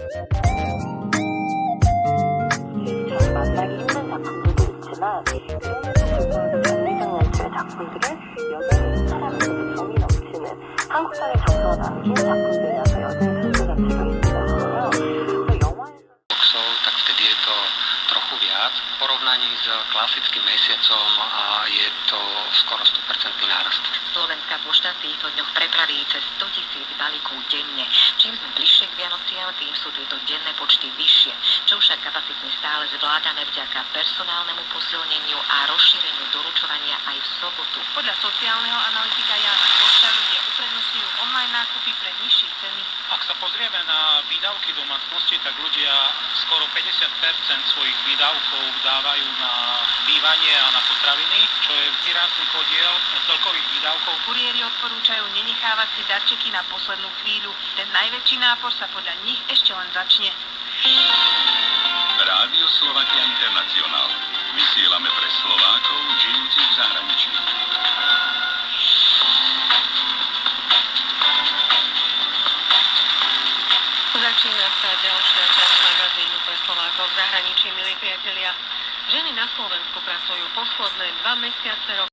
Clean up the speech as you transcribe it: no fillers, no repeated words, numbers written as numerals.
잘 만나기 힘든 작품들도 있지만 그럼에도 불구하고 장미장난치의 작품들을 여전히 사랑하고 정이 넘치는 한국적인 정서가 담긴 작품들이라서 여전히 존재가 지고 있거든요. 그래서 영화에서 tak vtedy je to trochu viac. V porovnaní s klasickým mesiacom je to skoro 100% nárast. Slovenská pošta v týchto dňoch prepraví cez 100 000 balíkov denne. Čím sme bližšie k Vianociam, tým sú tieto denné počty vyššie, čo však kapacitne stále zvládame vďaka personálnemu posilneniu a rozšíreniu doručovania aj v sobotu. Podľa sociálneho analytika Jána Pošta ľudia uprednostňujú online nákupy pre nižšie ceny. Ak sa pozrieme na výdavky domácnosti, tak ľudia skoro 50% svojich výdavkov dávajú na bývanie a na potraviny, čo je výrazný podiel celkových výdavkov. Kuriéri odporúčajú nenechávať si darčeky na poslednú chvíľu. Ten najväčší nápor sa podľa nich ešte len začne. Rádio Slovakia International. Vysielame pre Slovákov žijúcich v zahraničí. Začína sa ďalšia časť magazínu pre Slovákov v zahraničí, milí priatelia. Ženy na Slovensku pracujú posledné 2 mesiace roka